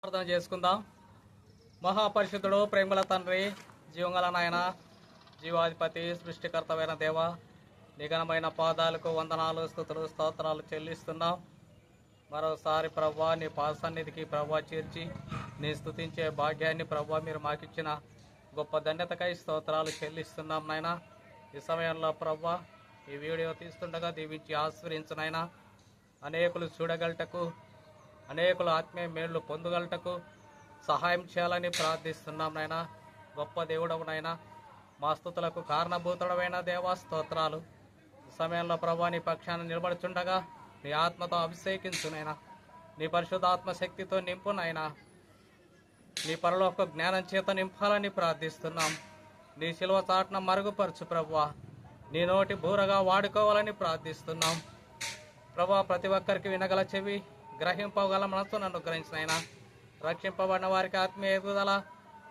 ప్రార్థన చేసుకుందాం. మహాపరిశుద్ధుడు, ప్రేమల తండ్రి, జీవంగల నాయన, జీవాధిపతి, సృష్టికర్తమైన దేవ, నిఘనమైన పాదాలకు వందనాలు, స్తుతులు, స్తోత్రాలు చెల్లిస్తున్నాం. మరోసారి ప్రభువా నీ పాదసన్నిధికి ప్రభువా చేర్చి నీ స్తుతించే భాగ్యాన్ని ప్రభువా మీరు మాకిచ్చిన గొప్ప ధన్యతకై స్తోత్రాలు చెల్లిస్తున్నాం నాయన. ఈ సమయంలో ప్రభువా ఈ వీడియో తీస్తుండగా దీవించి ఆశీర్వదించునైనా అనేకులు చూడగలటకు, అనేకులు ఆత్మీయ మేళ్లు పొందగలటకు సహాయం చేయాలని ప్రార్థిస్తున్నాం నాయన. గొప్ప దేవుడవు నాయన, మా స్తుతులకు కారణభూతుడమైన దేవా స్తోత్రాలు. ఈ సమయంలో ప్రభా నీ పక్షాన్ని నిలబడుచుండగా నీ ఆత్మతో అభిషేకించు నాయన, నీ పరిశుద్ధాత్మ శక్తితో నింపు నాయన, నీ పరలోక జ్ఞానం చేత నింపాలని ప్రార్థిస్తున్నాం. నీ శిలువ చాటున మరుగుపరచు ప్రభువా, నీ నోటి బూరగా వాడుకోవాలని ప్రార్థిస్తున్నాం. ప్రభా ప్రతి ఒక్కరికి వినగల చెవి, గ్రహింపగల మనసు నన్ను అనుగ్రహించిన రక్షింపబడిన వారికి ఆత్మీయ ఎదుగుదల,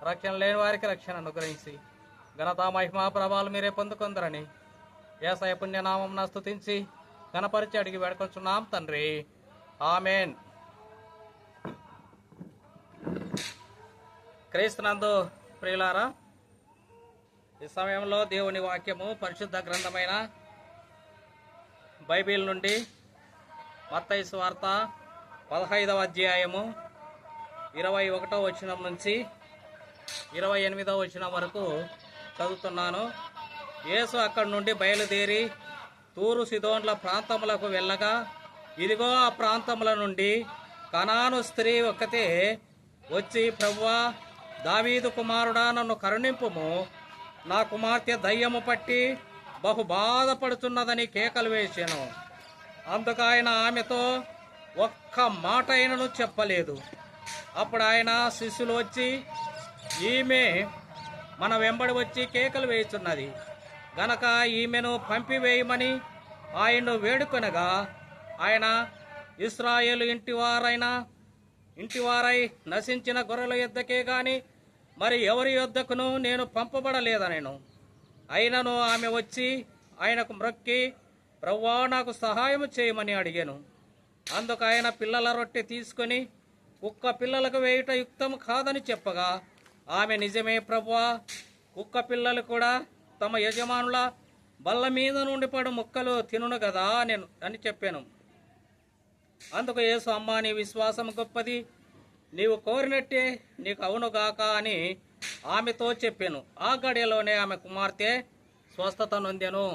రక్షణ లేని వారికి రక్షణ అనుగ్రహించి ఘనత మహిమా ప్రభావాలు మీరే పొందుకుందరని యేసయ్య పుణ్యనామం స్తుతించి ఘనపరిచి అడిగి వేడుకొంచున్నాం తండ్రి, ఆమెన్. క్రీస్తునందు ప్రియులారా, ఈ సమయంలో దేవుని వాక్యము పరిశుద్ధ గ్రంథమైన బైబిల్ నుండి మత్తయి సువార్త 15వ అధ్యాయము 21వ వచనం నుంచి 28వ వచనం వరకు చదువుతున్నాను. యేసు అక్కడి నుండి బయలుదేరి తూరు సిదోన్ల ప్రాంతములకు వెళ్ళగా, ఇదిగో ఆ ప్రాంతముల నుండి కనాను స్త్రీ ఒక్కతే వచ్చి, ప్రభువా దావీదు కుమారుడా నన్ను కరుణింపుము, నా కుమార్తె దయ్యము పట్టి బహు బాధపడుతున్నదని కేకలు వేసాను. అందుకు ఆయన ఆమెతో ఒక్క మాట అయినను చెప్పలేదు. అప్పుడు ఆయన శిష్యులు వచ్చి, ఈమె మన వెంబడి వచ్చి కేకలు వేయుచున్నది గనక ఈమెను పంపివేయమని ఆయన్ను వేడుకొనగా, ఆయన ఇశ్రాయేలు ఇంటివారై నశించిన గొర్రెల యొద్దకే గాని మరి ఎవరి యొద్దకును నేను పంపబడలేదనెను. అయినను ఆమె వచ్చి ఆయనకు మ్రొక్కి, ప్రభువా నాకు సహాయం చేయమని అడిగాను. అందుకు ఆయన పిల్లల రొట్టె తీసుకొని కుక్క పిల్లలకు వేయుట యుక్తం కాదని చెప్పగా, ఆమె నిజమే ప్రభువా, కుక్క పిల్లలు కూడా తమ యజమానుల బల్ల మీద నుండి పడు ముక్కలు తినును కదా అని చెప్పాను. అందుకు యేసు, అమ్మా నీ విశ్వాసం గొప్పది, నీవు కోరినట్టే నీకు అవునుగాక అని ఆమెతో చెప్పాను. ఆ గడియలోనే ఆమె కుమార్తె స్వస్థత నొందెను.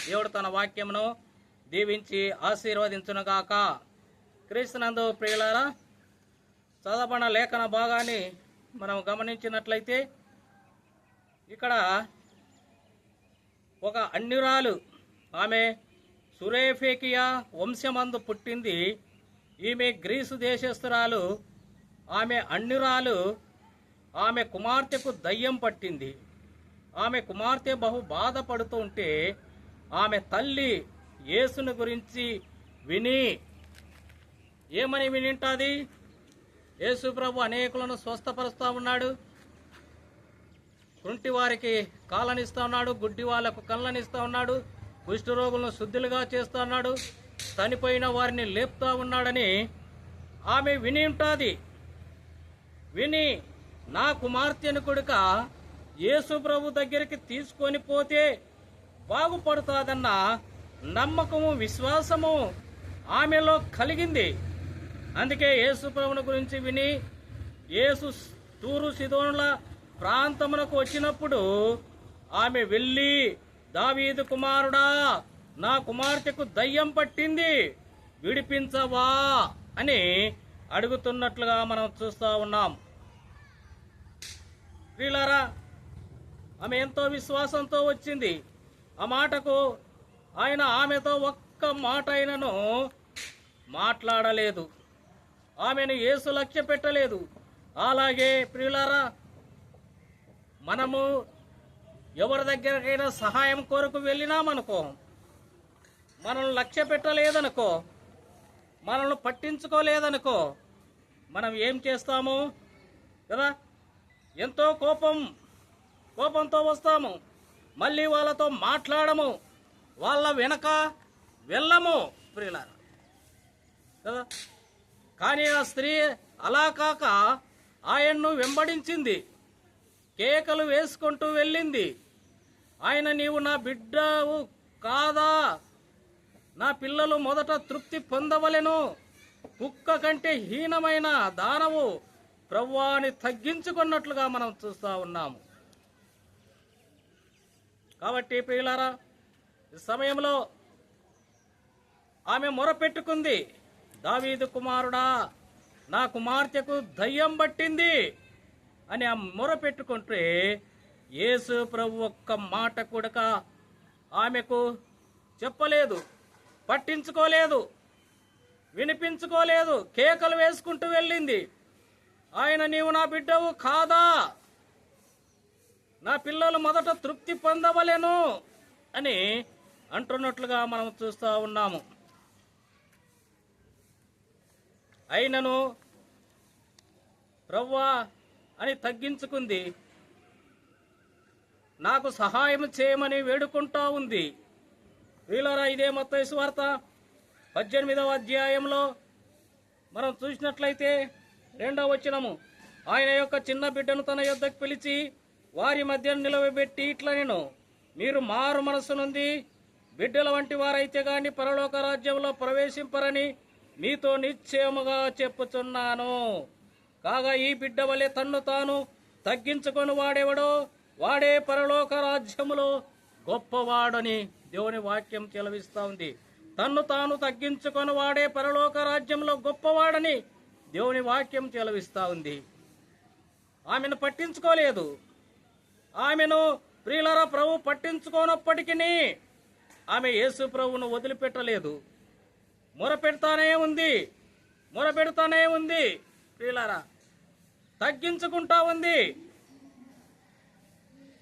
దేవుడు తన వాక్యమును దీవించి ఆశీర్వదించునుగాక. క్రీస్తునందు ప్రియులారా, చదవబడిన లేఖన భాగాన్ని మనం గమనించినట్లయితే ఇక్కడ ఒక అన్యురాలు, ఆమె సురేఫేకియా వంశమందు పుట్టింది. ఈమె గ్రీసు దేశస్థురాలు, ఆమె అన్యురాలు. ఆమె కుమార్తెకు దయ్యం పట్టింది. ఆమె కుమార్తె బహు బాధపడుతూ ఉంటే ఆమె తల్లి యేసుని గురించి విని ఏమని వినింటాది? యేసు ప్రభు అనేకులను స్వస్థపరుస్తూ ఉన్నాడు, కుంటి వారికి కాళ్ళనిస్తూ ఉన్నాడు, గుడ్డి వాళ్లకు కళ్ళనిస్తూ ఉన్నాడు, కుష్ఠరోగులను శుద్ధులుగా చేస్తూ ఉన్నాడు, చనిపోయిన వారిని లేపుతూ ఉన్నాడని ఆమె విని ఉంటుంది. విని నా కుమార్తెను కొడుక యేసు ప్రభు దగ్గరికి తీసుకొని పోతే బాగుపడుతుందన్న నమ్మకము, విశ్వాసము ఆమెలో కలిగింది. అందుకే యేసు ప్రభుని గురించి విని యేసు తూరు సిదోనుల ప్రాంతమునకు వచ్చినప్పుడు ఆమె వెళ్ళి, దావీదు కుమారుడా నా కుమార్తెకు దయ్యం పట్టింది, విడిపించవా అని అడుగుతున్నట్లుగా మనం చూస్తూ ఉన్నాం. ప్రియులారా, ఆమె ఎంతో విశ్వాసంతో వచ్చింది. ఆ మాటకు ఆయన ఆమెతో ఒక్క మాట అయినను మాట్లాడలేదు. ఆమెను యేసు లక్ష్య పెట్టలేదు. అలాగే ప్రియులారా, మనము ఎవరి దగ్గరకైనా సహాయం కొరకు వెళ్ళినామనుకో, మనల్ని లక్ష్య పెట్టలేదనుకో, మనల్ని పట్టించుకోలేదనుకో, మనం ఏం చేస్తాము కదా? ఎంతో కోపంతో వస్తాము, మళ్ళీ వాళ్ళతో మాట్లాడము, వాళ్ళ వెనక వెళ్ళము ప్రియులారా కదా. కానీ ఆ స్త్రీ అలా కాక ఆయన్ను వెంబడించింది, కేకలు వేసుకుంటూ వెళ్ళింది. ఆయన, నీవు నా బిడ్డవు కాదా? నా పిల్లలు మొదట తృప్తి పొందవలెను. కుక్క కంటే హీనమైన దానవు ప్రభువాని తగ్గించుకున్నట్లుగా మనం చూస్తూ ఉన్నాము. కాబట్టి ప్రియులారా, ఈ సమయంలో ఆమె మొరపెట్టుకుంది, దావీదు కుమారుడా, నా కుమార్తెకు దయ్యం పట్టింది అని ఆ మొరపెట్టుకుంటే యేసు ప్రభు ఒక్క మాట కూడా ఆమెకు చెప్పలేదు, పట్టించుకోలేదు, వినిపించుకోలేదు. కేకలు వేసుకుంటూ వెళ్ళింది. ఆయన, నీవు నా బిడ్డవు కాదా? నా పిల్లలు మొదట తృప్తి పొందవలెను అని అంటున్నట్లుగా మనం చూస్తూ ఉన్నాము. అయినను ప్రభువా అని తగ్గించుకుంది, నాకు సహాయం చేయమని వేడుకుంటా ఉంది. ప్రియులారా, ఇదే మత్తయి సువార్త 18వ అధ్యాయంలో మనం చూసినట్లయితే 2వ వచనము, ఆయన యొక్క చిన్న బిడ్డను తన యొద్దకు పిలిచి వారి మధ్య నిలవబెట్టి ఇట్లా, నేను మీరు మారు మనస్సు నుండి బిడ్డల వంటి వారైతే గాని పరలోక రాజ్యంలో ప్రవేశింపరని మీతో నిశ్చయముగా చెప్పుచున్నాను. కాగా ఈ బిడ్డ వలె తన్ను తాను తగ్గించుకొని వాడేవాడో వాడే పరలోక రాజ్యములో గొప్పవాడని దేవుని వాక్యం చెలవిస్తూ ఉంది. తన్ను తాను తగ్గించుకొని వాడే పరలోక రాజ్యంలో గొప్పవాడని దేవుని వాక్యం చెలవిస్తూ ఉంది. ఆమెను పట్టించుకోలేదు. ఆమెను ప్రియులారా ప్రభు పట్టించుకోనప్పటికీ ఆమె యేసు ప్రభువును వదిలిపెట్టలేదు. మొరపెడతానే ఉంది. ప్రియులారా, తగ్గించుకుంటా ఉంది.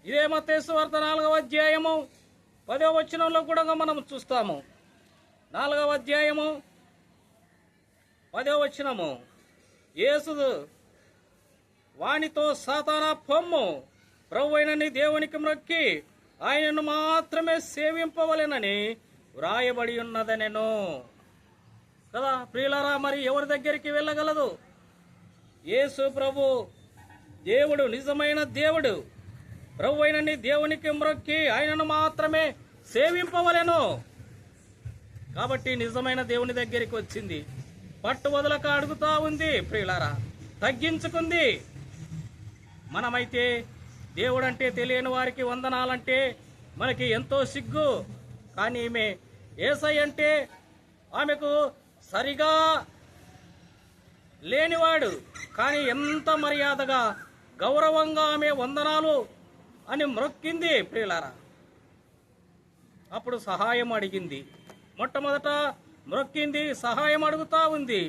ఇదే మత్తయి సువార్త 4వ అధ్యాయము 10వ వచనంలో కూడా మనం చూస్తాము. 4వ అధ్యాయము 10వ వచనము, యేసు వానితో, సాతానా పొమ్ము, ప్రభువైన నీ దేవునికి మ్రొక్కి ఆయనను మాత్రమే సేవింపవలెనని వ్రాయబడి ఉన్నదనెను కదా. ప్రియులారా, మరి ఎవరి దగ్గరికి వెళ్ళగలదు? యేసు ప్రభు దేవుడు, నిజమైన దేవుడు. ప్రభువైన నీ దేవునికి మ్రొక్కి ఆయనను మాత్రమే సేవింపవలెను. కాబట్టి నిజమైన దేవుని దగ్గరికి వచ్చింది. పట్టు వదలక అడుగుతా ఉంది. ప్రియులారా, తగ్గించుకుంది. మనమైతే దేవుడంటే తెలియని వారికి వందనాలంటే మనకి ఎంతో సిగ్గు. కానీ ఈమె యేసయ్య అంటే ఆమెకు సరిగా లేనివాడు. కానీ ఎంత మర్యాదగా, గౌరవంగా ఆమె వందనాలు అని మ్రొక్కింది. ప్రియులారా, అప్పుడు సహాయం అడిగింది. మొట్టమొదట మ్రొక్కింది, సహాయం అడుగుతా ఉంది.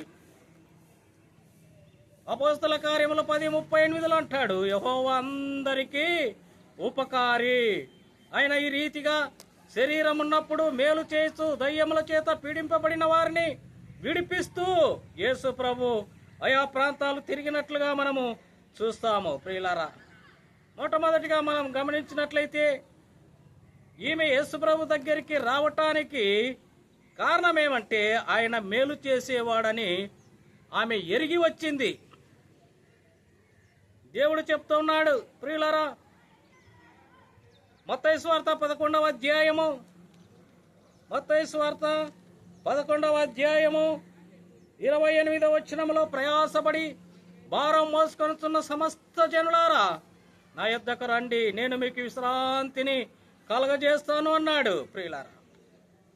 అపోస్తల కార్యములు 10:38 అంటాడు, యెహోవా అందరికీ ఉపకారి. ఆయన ఈ రీతిగా శరీరం ఉన్నప్పుడు మేలు చేస్తూ దయ్యముల చేత పీడింపబడిన వారిని విడిపిస్తూ యేసు ప్రభు ఆయా ప్రాంతాలు తిరిగినట్లుగా మనము చూస్తాము. ప్రియులారా, మొట్టమొదటిగా మనం గమనించినట్లయితే ఈమె యేసు ప్రభు దగ్గరికి రావటానికి కారణమేమంటే ఆయన మేలు చేసేవాడని ఆమె ఎరిగి వచ్చింది. దేవుడు చెప్తున్నాడు. ప్రియులారా, మత్తయి సువార్త 11వ అధ్యాయము 28వ వచనములో, ప్రయాసపడి భారం మోసుకొనుచున్న సమస్త జనులారా నా యొద్దకు రండి, నేను మీకు విశ్రాంతిని కలగజేస్తాను అన్నాడు. ప్రియులారా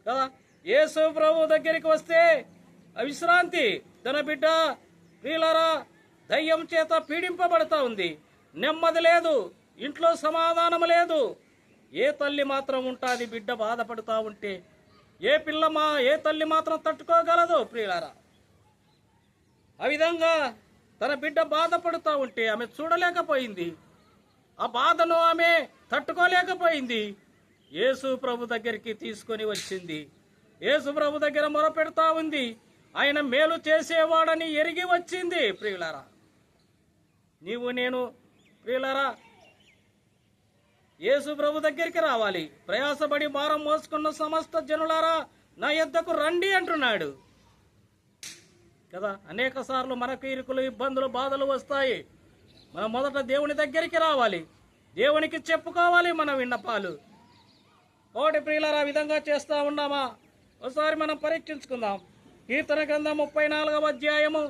కదా, యేసు ప్రభు దగ్గరికి వస్తే విశ్రాంతి. తన బిడ్డ ప్రియులారా దయ్యం చేత పీడింపబడతా ఉంది. నెమ్మది లేదు, ఇంట్లో సమాధానం లేదు. ఏ తల్లి మాత్రం ఉంటుంది బిడ్డ బాధపడుతూ ఉంటే? ఏ తల్లి మాత్రం తట్టుకోగలదు? ప్రియులారా, ఆ విధంగా తన బిడ్డ బాధపడుతూ ఉంటే ఆమె చూడలేకపోయింది. ఆ బాధను ఆమె తట్టుకోలేకపోయింది. యేసు ప్రభు దగ్గరికి తీసుకొని వచ్చింది. యేసు ప్రభు దగ్గర మొరపెడతా ఉంది. ఆయన మేలు చేసేవాడని ఎరిగి వచ్చింది. ప్రియులారా, నీవు నేను ప్రియులారా యేసు ప్రభు దగ్గరికి రావాలి. ప్రయాసపడి భారం మోసుకున్న సమస్త జనులారా నా యొద్దకు రండి అంటున్నాడు కదా. అనేక సార్లు మనకు ఇరుకులు, ఇబ్బందులు, బాధలు వస్తాయి. మనం మొదట దేవుని దగ్గరికి రావాలి, దేవునికి చెప్పుకోవాలి మన విన్నపాలు. ఒకటి ప్రియులారా, ఆ విధంగా చేస్తూ ఉన్నామా? ఒకసారి మనం పరీక్షించుకుందాం. కీర్తన గ్రంథం 34వ అధ్యాయము,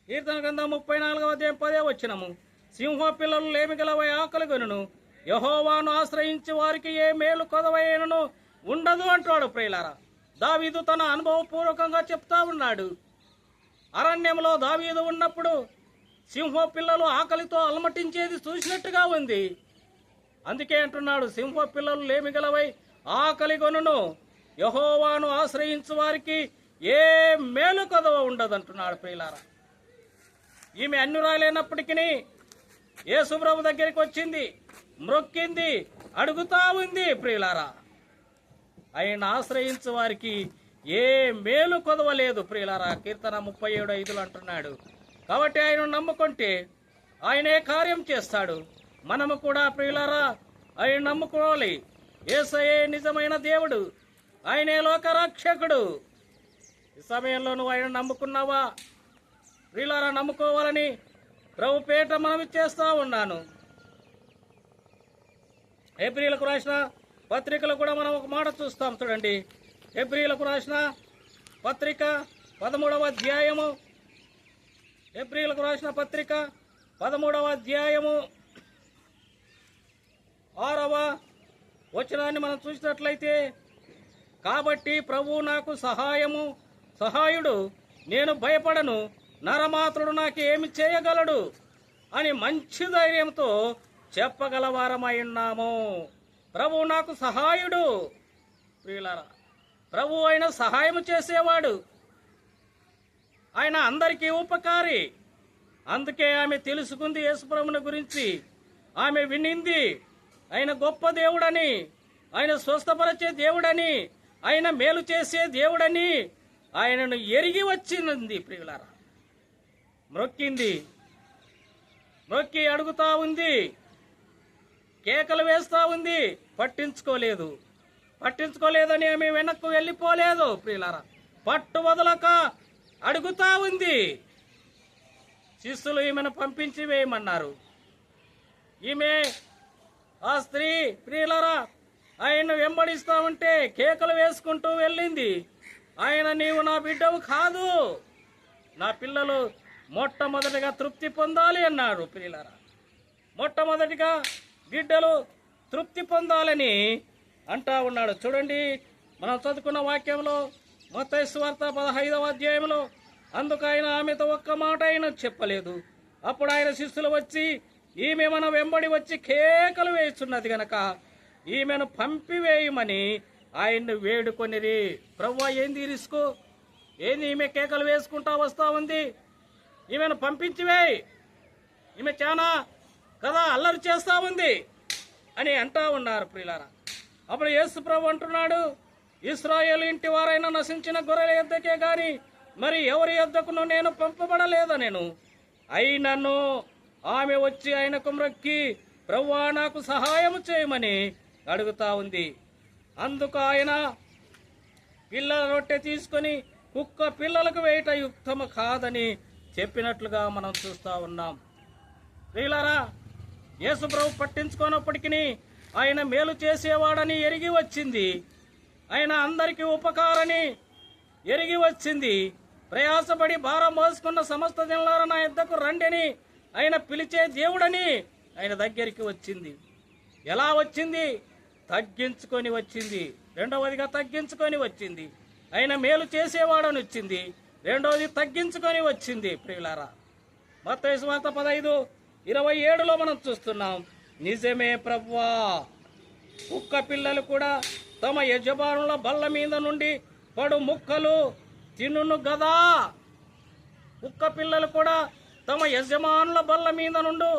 కీర్తన గ్రంథం 34వ అధ్యాయం 10వ వచనము. సింహ పిల్లలు లేమిగలవై ఆకలి గొనును, యెహోవాను ఆశ్రయించి వారికి ఏ మేలు కొదవైనను ఉండదు అంటాడు ప్రియులారా. దావీదు తన అనుభవపూర్వకంగా చెప్తా ఉన్నాడు. అరణ్యంలో దావీదు ఉన్నప్పుడు సింహ పిల్లలు ఆకలితో అలమటించేది చూసినట్టుగా ఉంది. అందుకే అంటున్నాడు, సింహ పిల్లలు లేమిగలవై ఆకలి గొనును, యెహోవాను ఆశ్రయించు వారికి ఏ మేలు కొదవ ఉండదు అంటున్నాడు ప్రియులారా. ఈమె అన్యురాలైనప్పటికీ యేసు ప్రభు దగ్గరికి వచ్చింది, మ్రొక్కింది, అడుగుతా ఉంది ప్రియులారా. ఆయన ఆశ్రయించు వారికి ఏ మేలు కొదవలేదు ప్రియులారా. కీర్తన 37:5 అంటున్నాడు. కాబట్టి ఆయన నమ్ముకుంటే ఆయనే కార్యం చేస్తాడు. మనము కూడా ప్రియులారా ఆయన నమ్ముకోవాలి. యేసయ్యే నిజమైన దేవుడు, ఆయనే లోకరక్షకుడు. ఈ సమయంలో నువ్వు ఆయన నమ్ముకున్నావా? ప్రియులారా, నమ్ముకోవాలని ప్రభు పేట మనం చేస్తా ఉన్నాను. హెబ్రీయులకు రాసిన పత్రికలు కూడా మనం ఒక మాట చూస్తాం చూడండి. హెబ్రీయులకు రాసిన పత్రిక 13వ అధ్యాయము, హెబ్రీయులకు రాసిన పత్రిక 13వ అధ్యాయము 6వ వచనాన్ని మనం చూసినట్లయితే, కాబట్టి ప్రభువు నాకు సహాయుడు, నేను భయపడను, నరమాత్రుడు నాకు ఏమి చేయగలడు అని మంచి ధైర్యంతో చెప్పగలవారమై ఉన్నాము. ప్రభువు నాకు సహాయుడు. ప్రియులారా, ప్రభువు ఆయన సహాయం చేసేవాడు, ఆయన అందరికీ ఉపకారి. అందుకే ఆమె తెలుసుకుంది యేసుప్రభుని గురించి, ఆమె వినింది ఆయన గొప్ప దేవుడని, ఆయన స్వస్థపరిచే దేవుడని, ఆయన మేలు చేసే దేవుడని ఆయనను ఎరిగి వచ్చింది. ప్రియులారా, మ్రొక్కి అడుగుతా ఉంది, కేకలు వేస్తా ఉంది. పట్టించుకోలేదని ఆమె వెనక్కు వెళ్ళిపోలేదు ప్రియులారా. పట్టు వదలక అడుగుతా ఉంది. శిష్యులు ఈమెను పంపించి వేయమన్నారు. ఈమె ఆ స్త్రీ ప్రియులారా ఆయన్ను వెంబడిస్తా ఉంటే కేకలు వేసుకుంటూ వెళ్ళింది. ఆయన, నీవు నా బిడ్డవు కాదు, నా పిల్లలు మొట్టమొదటిగా తృప్తి పొందాలి అన్నారు ప్రియులారా. మొట్టమొదటిగా బిడ్డలు తృప్తి పొందాలని అంటా ఉన్నాడు. చూడండి, మనం చదువుకున్న వాక్యంలో మత్తయి సువార్త 15వ అధ్యాయంలో, అందుకు ఆయన ఆమెతో ఒక్క మాట ఆయన చెప్పలేదు. అప్పుడు ఆయన శిష్యులు వచ్చి, ఈమె మన వెంబడి వచ్చి కేకలు వేస్తున్నది గనక ఈమెను పంపివేయమని ఆయన్ని వేడుకొనిరి. ప్రభువా, ఏంది రిస్కు? ఏంది ఈమె కేకలు వేసుకుంటా వస్తా ఉంది? ఈమెను పంపించివేయి, ఈమె చాలా కదా అల్లరి చేస్తా ఉంది అని అంటా ఉన్నారు ప్రియులారా. అప్పుడు యేసు ప్రభు అంటున్నాడు, ఇశ్రాయేలు ఇంటి వారైనా నశించిన గొర్రెల యొద్దకే గాని మరి ఎవరి యొద్దకును నేను పంపబడలేదనెను. అయినను ఆమె వచ్చి ఆయనకు మ్రొక్కి, ప్రభువా నాకు సహాయం చేయమని అడుగుతా ఉంది. అందుకు ఆయన, పిల్లల రొట్టె తీసుకొని కుక్క పిల్లలకు వేయట యుక్తము కాదని చెప్పినట్లుగా మనం చూస్తూ ఉన్నాం. ప్రియులారా, యేసు ప్రభు పట్టించుకోనప్పటికీ ఆయన మేలు చేసేవాడని ఎరిగి వచ్చింది. ఆయన అందరికీ ఉపకారని ఎరిగి వచ్చింది. ప్రయాసపడి భారం మోసుకున్న సమస్త జనులారా నా యొద్దకు రండిని ఆయన పిలిచే దేవుడని ఆయన దగ్గరికి వచ్చింది. ఎలా వచ్చింది? తగ్గించుకొని వచ్చింది. రెండవదిగా తగ్గించుకొని వచ్చింది. ఆయన మేలు చేసేవాడని వచ్చింది. రెండవది తగ్గించుకొని వచ్చింది. ప్రియులారా, మత్తయి సువార్త 15:27లో మనం చూస్తున్నాం, నిజమే ప్రభువా, కుక్క పిల్లలు కూడా తమ యజమానుల బల్ల మీద నుండి పడు ముక్కలు తినును గదా. కుక్క పిల్లలు కూడా తమ యజమానుల బల్ల మీద నుండి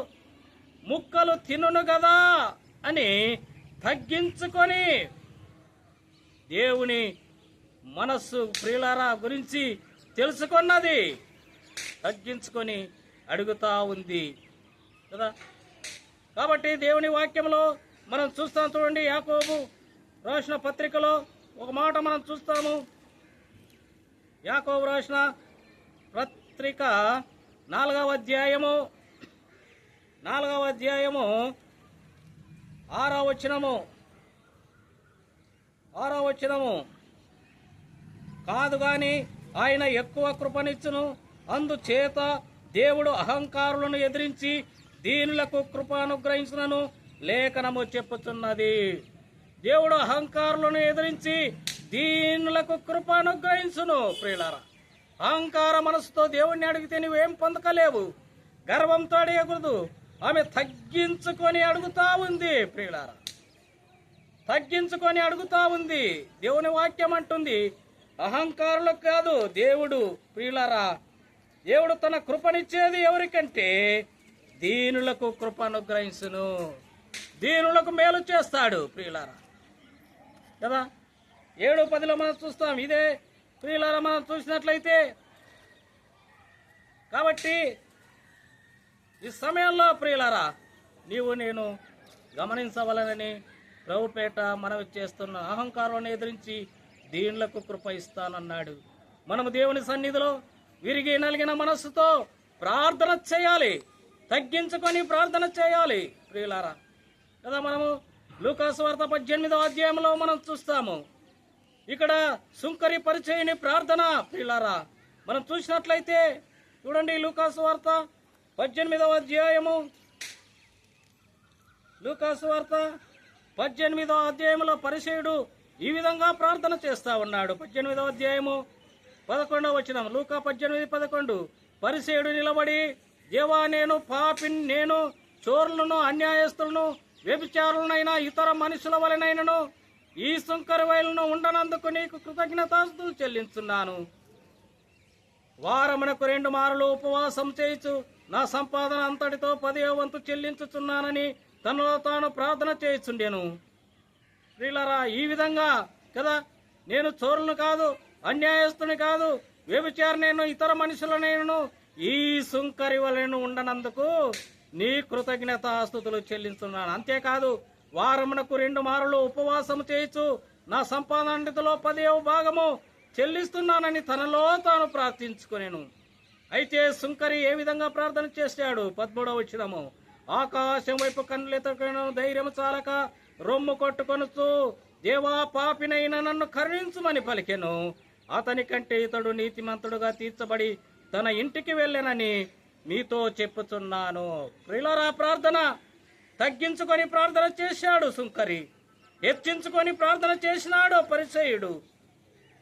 ముక్కలు తినును గదా అని తగ్గించుకొని దేవుని మనస్సు ప్రియులారా గురించి తెలుసుకున్నది. తగ్గించుకొని అడుగుతా ఉంది కదా. కాబట్టి దేవుని వాక్యంలో మనం చూస్తాం చూడండి. యాకోబు రాసిన పత్రికలో ఒక మాట మనం చూస్తాము. యాకోబు రాసిన పత్రిక 4వ అధ్యాయము 6వ వచనము కాదు గాని ఆయన ఎక్కువ కృపనిచ్చును, అందుచేత దేవుడు అహంకారులను ఎదిరించి దీనులకు కృప అనుగ్రహించునను లేఖనము చెప్పుచున్నది. దేవుడు అహంకారులను ఎదిరించి దీనులకు కృప అనుగ్రహించును. ప్రియులారా, అహంకార మనసుతో దేవుణ్ణి అడిగితే నువ్వేం పొందకలేవు. గర్వంతో అడగకూడదు. ఆమె తగ్గించుకొని అడుగుతా ఉంది. ప్రియులారా, తగ్గించుకొని అడుగుతా ఉంది. దేవుని వాక్యం అంటుంది అహంకారులకు కాదు దేవుడు. ప్రియులారా, దేవుడు తన కృపనిచ్చేది ఎవరికంటే దీనులకు కృప అనుగ్రహించును. దీనులకు మేలు చేస్తాడు. ప్రియులారా కదా, 7:10 మనం చూస్తాం. ఇదే ప్రియులారా మనం చూసినట్లయితే, కాబట్టి ఈ సమయంలో ప్రియులారా నీవు నేను గమనించవలనని ప్రభుపేట మనవి చేస్తున్న అహంకారాన్ని ఎదిరించి దీనులకు కృప ఇస్తానన్నాడు. మనము దేవుని సన్నిధిలో విరిగి నలిగిన మనస్సుతో ప్రార్థన చేయాలి, తగ్గించుకొని ప్రార్థన చేయాలి. ప్రియులారా కదా, మనము లూకాసు వార్త 18వ అధ్యాయంలో మనం చూస్తాము. ఇక్కడ సుంకరి పరిచయని ప్రార్థన. ప్రియులారా మనం చూసినట్లయితే చూడండి, లూకాసు వార్త 18వ అధ్యాయము, లూకాసు వార్త 18వ అధ్యాయంలో పరిచయుడు ఈ విధంగా ప్రార్థన చేస్తా ఉన్నాడు. 18వ అధ్యాయము 11వ వచనం, లూకా 18:11. పరిచయుడు నిలబడి, దేవా, నేను పాపిని, నేను చోరులను, అన్యాయస్తులను, వ్యభిచారులనైనా ఇతర మనుషుల వలనైనను ఈ సుంకరి వైలను ఉండనందుకు నీకు కృతజ్ఞతాస్తుతులు చెల్లించున్నాను. వారమునకు 2 మారులు ఉపవాసం చేయుచు నా సంపాదన అంతటితో 10వ వంతు చెల్లించుచున్నానని తనలో తాను ప్రార్థన చేయుచుండెను. ప్రియులారా, ఈ విధంగా కదా, నేను చోరులను కాదు, అన్యాయస్తుని కాదు, వ్యభిచారినైనా ఇతర మనుషులనైనను ఈ సుంకరి వలెను ఉండనందుకు నీ కృతజ్ఞతాస్తుతులు చెల్లించున్నాను. అంతేకాదు, వారమునకు 2 మారులు ఉపవాసం చేయుచు నా సంపాదనలో 10వ భాగము చెల్లిస్తున్నానని తనలో తాను ప్రార్థించుకునేను. అయితే సుంకరి ఏ విధంగా ప్రార్థన చేశాడు? 13వ వచనము, ఆకాశం వైపు కన్నులెత్తకను ధైర్యం చాలక రొమ్ము కొట్టుకొనుచు, దేవా, పాపినైనా నన్ను కరుణించుమని పలికెను. అతని కంటే ఇతడు నీతిమంతుడుగా తీర్చబడి తన ఇంటికి వెళ్ళెనని మీతో చెప్పుచున్నాను. ప్రియులారా, ప్రార్థన తగ్గించుకొని ప్రార్థన చేశాడు సుంకరి, హెచ్చించుకొని ప్రార్థన చేసినాడు పరిచయుడు.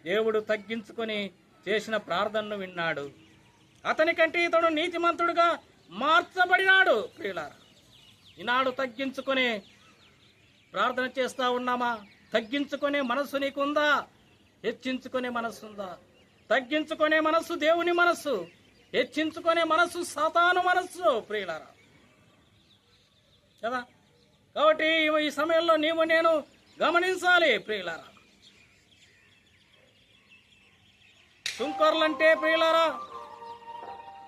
దేవుడు తగ్గించుకొని చేసిన ప్రార్థనను విన్నాడు. అతని కంటే ఇతడు నీతిమంతుడుగా మార్చబడినాడు. ప్రియులారా, ఈనాడు తగ్గించుకొని ప్రార్థన చేస్తా ఉన్నామా? తగ్గించుకునే మనస్సు నీకుందా? హెచ్చించుకునే మనస్సు ఉందా? తగ్గించుకునే మనస్సు దేవుని మనస్సు, హెచ్చించుకునే మనస్సు సాతాను మనస్సు. ప్రియులారా కదా, కాబట్టి ఈ సమయంలో నీవు నేను గమనించాలి. ప్రియులారా, సుంకరులంటే ప్రియులారా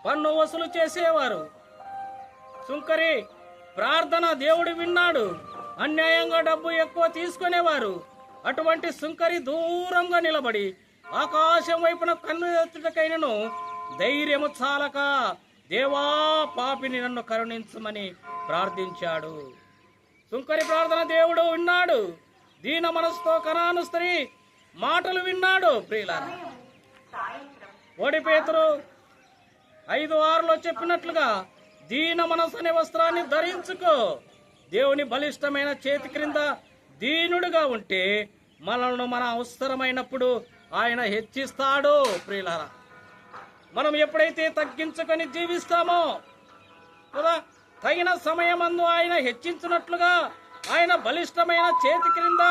పన్ను వసూలు చేసేవారు. సుంకరి ప్రార్థన దేవుడు విన్నాడు. అన్యాయంగా డబ్బు ఎక్కువ తీసుకునేవారు. అటువంటి సుంకరి దూరంగా నిలబడి ఆకాశం వైపున కన్ను ఎత్తుటకైనను ధైర్యము చాలక, దేవా, పాపిని నన్ను కరుణించమని ప్రార్థించాడు. సుంకరి ప్రార్థన దేవుడు విన్నాడు. దీన మనసుతో కనాను స్త్రీ మాటలు విన్నాడు. ప్రియులారా, ఓడి పేతురు 5:6లో చెప్పినట్లుగా దీన మనసు అనే వస్త్రాన్ని ధరించుకో. దేవుని బలిష్టమైన చేతి క్రింద దీనుడుగా ఉంటే మనల్ని మన అవసరమైనప్పుడు ఆయన హెచ్చిస్తాడు. ప్రియులారా, మనం ఎప్పుడైతే తగ్గించుకొని జీవిస్తామో కదా, తగిన సమయమందు ఆయన హెచ్చించినట్లుగా ఆయన బలిష్టమైన చేతి క్రింద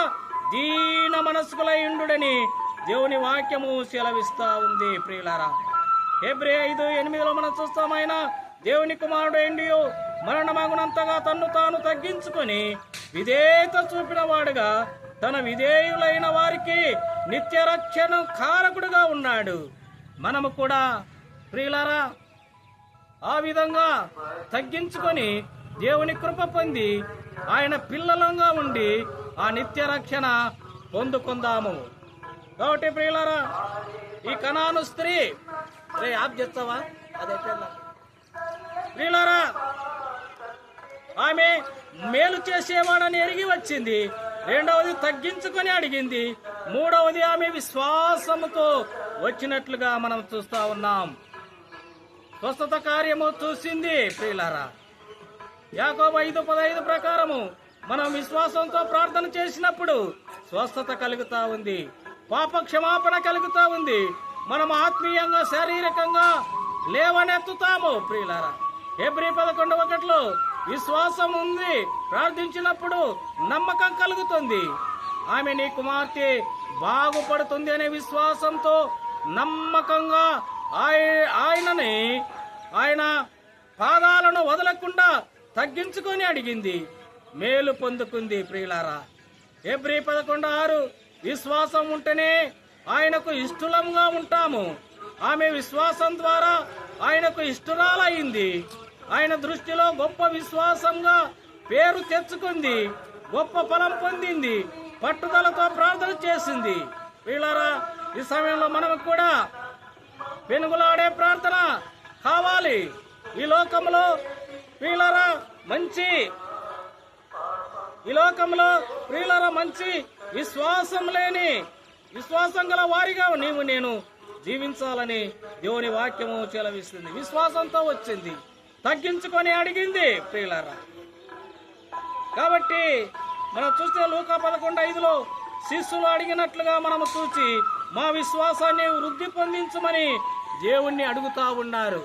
దీన మనస్కులయుండుడని దేవుని వాక్యము సెలవిస్తా ఉంది. ప్రియులారా, హెబ్రీ 5:8లో మనం చూస్తాం, ఆయన దేవుని కుమారుడు ఎండియో మరణమగునంతగా తన్ను తాను తగ్గించుకొని విధేయత చూపిన వాడుగా తన విధేయులైన వారికి నిత్య రక్షణ కారకుడుగా ఉన్నాడు. మనము కూడా ప్రియులారా ఆ విధంగా తగ్గించుకొని దేవుని కృప పొంది ఆయన పిల్లలంగా ఉండి ఆ నిత్య రక్షణ పొందుకుందాము. కాబట్టి ప్రియులారా, ఈ కనాను స్త్రీ రే ఆప్ చేస్తావా అదైతే ప్రియులారా, ఆమె మేలు చేసేవాడని ఎరిగి వచ్చింది. రెండవది తగ్గించుకొని అడిగింది. మూడవది ఆమె విశ్వాసముతో వచ్చినట్లుగా మనం చూస్తా ఉన్నాం. స్వస్థత కార్యము చూసింది. ప్రియులారా, యాకోబు 5:15 ప్రకారము మనం విశ్వాసంతో ప్రార్థన చేసినప్పుడు స్వస్థత కలుగుతా ఉంది, పాప క్షమాపణ కలుగుతా ఉంది, మనం ఆత్మీయంగా శారీరకంగా లేవనెత్తుతాము. ప్రియులారా, హెబ్రీ 11:1 విశ్వాసం ఉంది, ప్రార్థించినప్పుడు నమ్మకం కలుగుతుంది. ఆమె నీ కుమార్తె బాగుపడుతుంది అనే విశ్వాసంతో నమ్మకంగా ఆయన పాదాలను వదలకుండా తగ్గించుకొని అడిగింది, మేలు పొందుకుంది. ప్రియులారా, హెబ్రీ 11:6 విశ్వాసం ఉంటేనే ఆయనకు ఇష్టలంగా ఉంటాము. ఆమె విశ్వాసం ద్వారా ఆయనకు ఇష్టరాలయ్యింది. ఆయన దృష్టిలో గొప్ప విశ్వాసంగా పేరు తెచ్చుకుంది, గొప్ప ఫలం పొందింది, పట్టుదలతో ప్రార్థన చేసింది. ప్రియులారా, ఈ సమయంలో మనం కూడా వెనుగులాడే ప్రార్థన కావాలి. ఈ లోకంలో ప్రియులారా మంచి విశ్వాసం గల వారిగా నేను జీవించాలని దేవుని వాక్యము చెలవిస్తుంది. విశ్వాసంతో వచ్చింది, తగ్గించుకొని అడిగింది. ప్రియులారా, కాబట్టి మనం చూస్తే లూకా 11:5 శిష్యులు అడిగినట్లుగా మనము చూచి మా విశ్వాసాన్ని వృద్ధి పొందించమని దేవుణ్ణి అడుగుతా ఉన్నారు.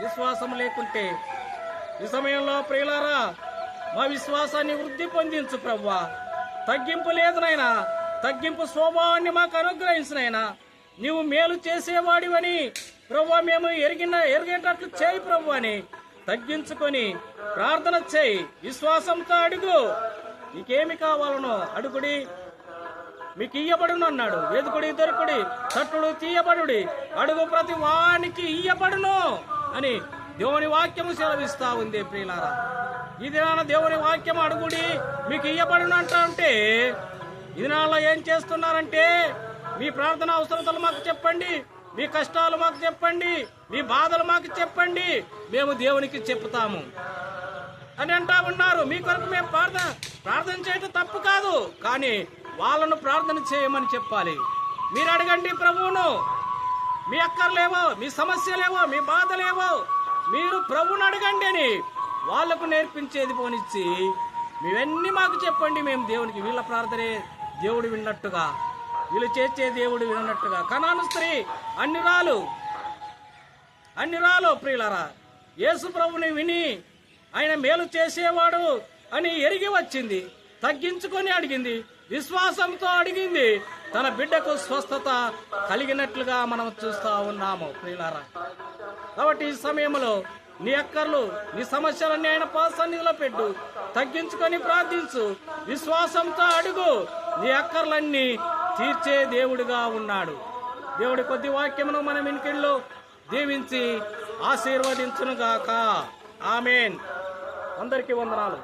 విశ్వాసం లేకుంటే ఈ సమయంలో ప్రియులారా, మా విశ్వాసాన్ని వృద్ధి పొందించు ప్రభువా. తగ్గింపు లేదు నాయనా, తగ్గింపు స్వభావాన్ని మాకు అనుగ్రహించినైనా. నీవు మేలు చేసేవాడివని ప్రభువా మేము ఎరిగేటట్లు చేయి ప్రభు అని తగ్గించుకొని ప్రార్థన చేయి. విశ్వాసంతో అడుగు, నీకేమి కావాలనో అడుగుడి, మీకు ఇయ్యబడును అన్నాడు. వెదుకుడి, దొరుకుడి, తట్టుడు తీయబడుడి, అడుగు ప్రతి వానికి ఇయ్యబడును అని దేవుని వాక్యము సెలవిస్తా ఉంది. ప్రియులారా, ఈ దినాన దేవుని వాక్యం అడుగుడి మీకు ఇయ్యబడును అంటా ఉంటే ఈ దినాల్లో ఏం చేస్తున్నారంటే, మీ ప్రార్థన అవసరతలు మాకు చెప్పండి, మీ కష్టాలు మాకు చెప్పండి, మీ బాధలు మాకు చెప్పండి, మేము దేవునికి చెప్తాము అని అంటా ఉన్నారు. మీ కొరకు మేము ప్రార్థన చేయటం తప్పు కాదు, కానీ వాళ్ళను ప్రార్థన చేయమని చెప్పాలి. మీరు అడగండి ప్రభువును, మీ అక్కర్లేవో, మీ సమస్యలేవో, మీ బాధలేవో మీరు ప్రభువును అడగండి అని వాళ్లకు నేర్పించేది పోనిచ్చి మీవన్నీ మాకు చెప్పండి, మేము దేవునికి వీళ్ళ ప్రార్థనే దేవుడు విన్నట్టుగా, వీళ్ళు చేసే దేవుడు విన్నట్టుగా. కనాను స్త్రీ అన్యురాలు ప్రియులారా, యేసు ప్రభుని విని ఆయన మేలు చేసేవాడు అని ఎరిగి వచ్చింది, తగ్గించుకొని అడిగింది, విశ్వాసంతో అడిగింది. తన బిడ్డకు స్వస్థత కలిగినట్లుగా మనం చూస్తా ఉన్నాము. ప్రియులారా, కాబట్టి ఈ సమయంలో నీ అక్కర్లు, నీ సమస్యలన్నీ ఆయన సన్నిధిలో పెట్టు, తగ్గించుకొని ప్రార్థించు, విశ్వాసంతో అడుగు. నీ అక్కర్లన్నీ తీర్చే దేవుడిగా ఉన్నాడు. దేవుడి కొద్ది వాక్యమును మనం ఇంటిలో దీవించి ఆశీర్వదించునుగాక. ఆమేన్. అందరికీ వందనాలు.